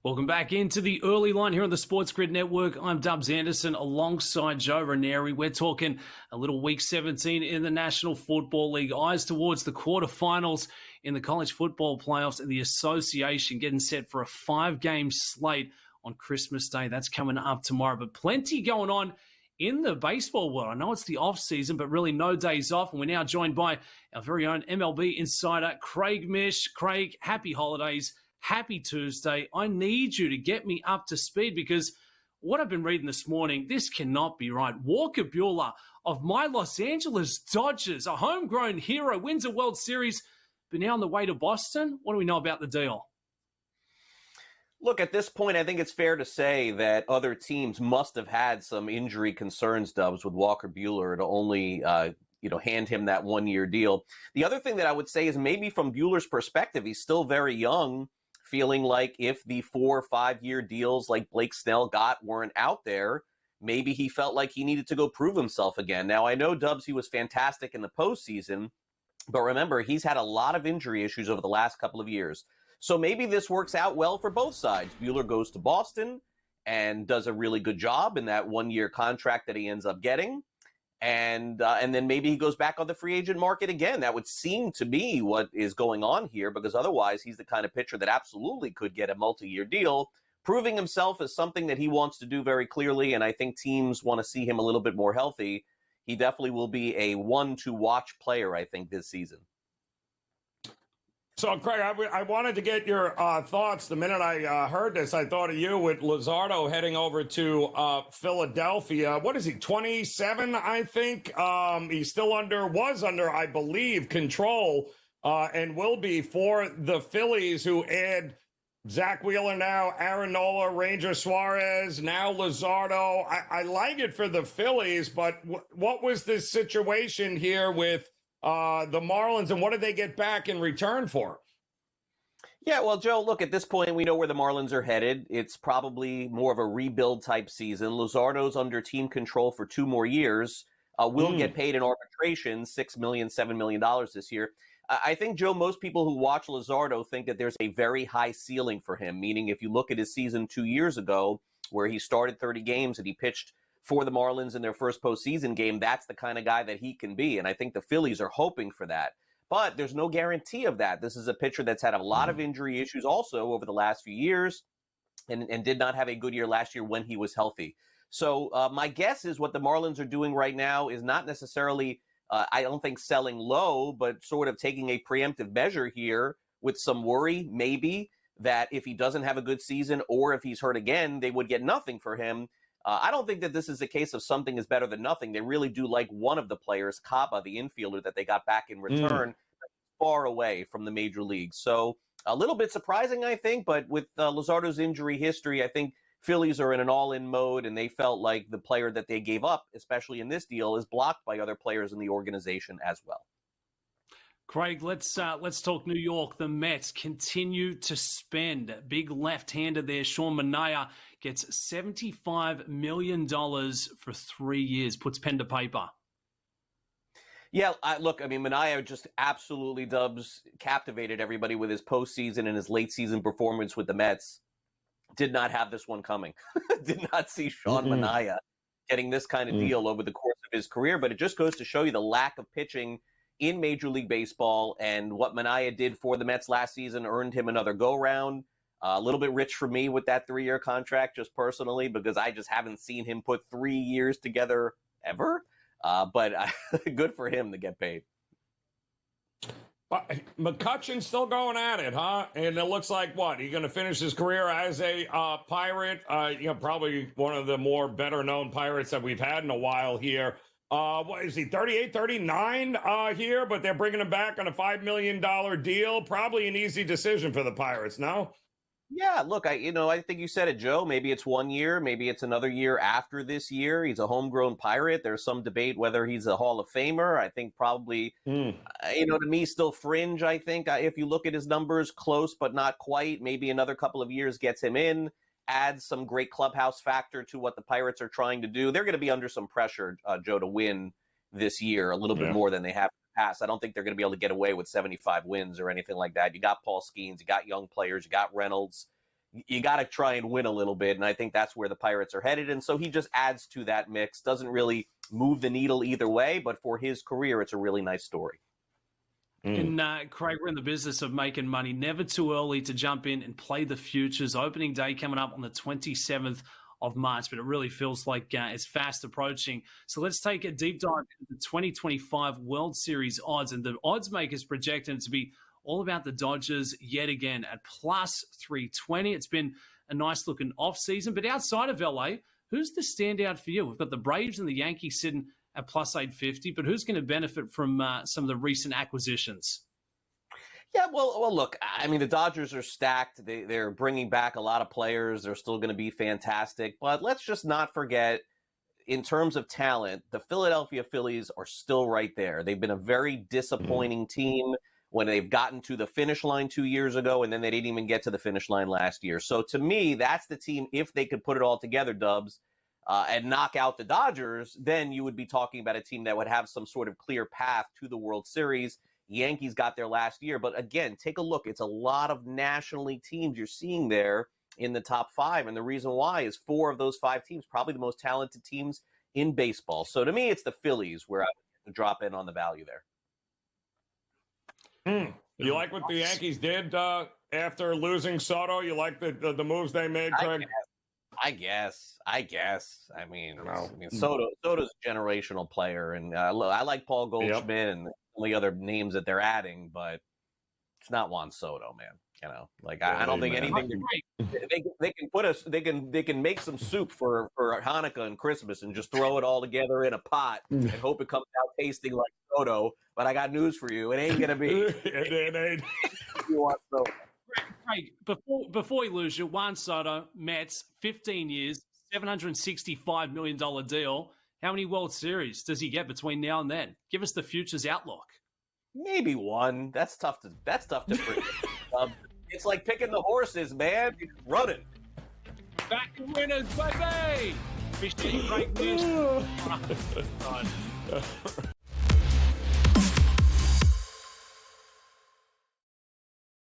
Welcome back into the early line here on the SportsGrid Network. I'm Dubs Anderson alongside Joe Ranieri. We're talking a little Week 17 in the National Football League. Eyes towards the quarterfinals in the college football playoffs and the association getting set for a 5-game slate on Christmas Day. That's coming up tomorrow. But plenty going on in the baseball world. I know it's the off-season, but really no days off. And we're now joined by our very own MLB insider, Craig Mish. Craig, happy holidays. Happy Tuesday. I need you to get me up to speed because what I've been reading this morning, this cannot be right. Walker Buehler of my Los Angeles Dodgers, a homegrown hero, wins a World Series, but now on the way to Boston. What do we know about the deal? Look, at this point, I think it's fair to say that other teams must have had some injury concerns, Dubs, with Walker Buehler to only hand him that 1-year deal. The other thing that I would say is maybe from Buehler's perspective, he's still very young, feeling like if the 4 or 5 year deals like Blake Snell got weren't out there, maybe he felt like he needed to go prove himself again. Now, I know, Dubs, he was fantastic in the postseason, but remember, he's had a lot of injury issues over the last couple of years. So maybe this works out well for both sides. Buehler goes to Boston and does a really good job in that 1-year contract that he ends up getting. And then maybe he goes back on the free agent market again. That would seem to be what is going on here, because otherwise he's the kind of pitcher that absolutely could get a multi-year deal, proving himself as something that he wants to do very clearly. And I think teams want to see him a little bit more healthy. He definitely will be a one-to-watch player, I think, this season. So, Craig, I wanted to get your thoughts. The minute I heard this, I thought of you with Luzardo heading over to Philadelphia. What is he, 27, I think? He's still was under, I believe, control and will be for the Phillies, who add Zach Wheeler now, Aaron Nola, Ranger Suarez, now Luzardo. I like it for the Phillies, but what was the situation here with the Marlins, and what did they get back in return for? Yeah, well, Joe, look, at this point, we know where the Marlins are headed. It's probably more of a rebuild type season. Luzardo's under team control for 2 more years. Will get paid in arbitration, $6 million, $7 million this year. I think, Joe, most people who watch Luzardo think that there's a very high ceiling for him, meaning if you look at his season 2 years ago, where he started 30 games and he pitched for the Marlins in their first postseason game, that's the kind of guy that he can be. And I think the Phillies are hoping for that. But there's no guarantee of that. This is a pitcher that's had a lot of injury issues also over the last few years and did not have a good year last year when he was healthy. So my guess is what the Marlins are doing right now is not necessarily, I don't think, selling low, but sort of taking a preemptive measure here with some worry, maybe, that if he doesn't have a good season or if he's hurt again, they would get nothing for him. I don't think that this is a case of something is better than nothing. They really do like one of the players, Caba, the infielder that they got back in return, far away from the major leagues. So a little bit surprising, I think, but with Luzardo's injury history, I think Phillies are in an all-in mode, and they felt like the player that they gave up, especially in this deal, is blocked by other players in the organization as well. Craig, let's talk New York. The Mets continue to spend. Big left-hander there, Sean Manaea, gets $75 million for 3 years, puts pen to paper. Yeah, Manaea just absolutely, Dubs, captivated everybody with his postseason and his late season performance with the Mets. Did not have this one coming. Did not see Sean Manaea getting this kind of deal over the course of his career, but it just goes to show you the lack of pitching in Major League Baseball, and what Manaea did for the Mets last season earned him another go-round. A little bit rich for me with that 3-year contract, just personally, because I just haven't seen him put 3 years together ever. But good for him to get paid. McCutcheon's still going at it, huh? And it looks like, what, he's going to finish his career as a Pirate? Probably one of the more better-known Pirates that we've had in a while here. What is he, 38, 39 here? But they're bringing him back on a $5 million deal. Probably an easy decision for the Pirates, no? Yeah, look, I think you said it, Joe. Maybe it's 1 year. Maybe it's another year after this year. He's a homegrown Pirate. There's some debate whether he's a Hall of Famer. I think probably, to me, still fringe, I think. If you look at his numbers, close but not quite. Maybe another couple of years gets him in, adds some great clubhouse factor to what the Pirates are trying to do. They're going to be under some pressure, Joe, to win this year a little bit more than they have in the past. I don't think they're going to be able to get away with 75 wins or anything like that. You got Paul Skeens, you got young players, you got Reynolds. you got to try and win a little bit. And I think that's where the Pirates are headed. And so he just adds to that mix. Doesn't really move the needle either way, but for his career, it's a really nice story. And Craig, we're in the business of making money. Never too early to jump in and play the futures. Opening day coming up on the 27th of March, but it really feels like it's fast approaching. So let's take a deep dive into the 2025 World Series odds. And the odds makers projecting it to be all about the Dodgers yet again at plus 320. It's been a nice looking off season, but outside of LA, who's the standout for you? We've got the Braves and the Yankees sitting at plus 850, but who's going to benefit from some of the recent acquisitions? Yeah, well, look, I mean, the Dodgers are stacked. They're bringing back a lot of players. They're still going to be fantastic. But let's just not forget, in terms of talent, the Philadelphia Phillies are still right there. They've been a very disappointing team when they've gotten to the finish line 2 years ago, and then they didn't even get to the finish line last year. So to me, that's the team, if they could put it all together, Dubs, and knock out the Dodgers, then you would be talking about a team that would have some sort of clear path to the World Series. Yankees got there last year, but again, take a look. It's a lot of National League teams you're seeing there in the top five, and the reason why is 4 of those 5 teams, probably the most talented teams in baseball. So to me, it's the Phillies where I would drop in on the value there. You like what the Yankees did after losing Soto? You like the moves they made, Craig? I guess. I mean, Soto's a generational player, and I like Paul Goldschmidt and some of the other names that they're adding, but it's not Juan Soto, man. You know, like I don't think anything. They can put us. They can make some soup for Hanukkah and Christmas and just throw it all together in a pot and hope it comes out tasting like Soto. But I got news for you: it ain't gonna be. It ain't. You want Soto. Craig, before we lose you, Juan Soto, Mets, 15 years, $765 million deal. How many World Series does he get between now and then? Give us the futures outlook. Maybe one. That's tough to predict. It's like picking the horses, man. Run it. Back to winners, baby! Appreciate you, Craig Mish.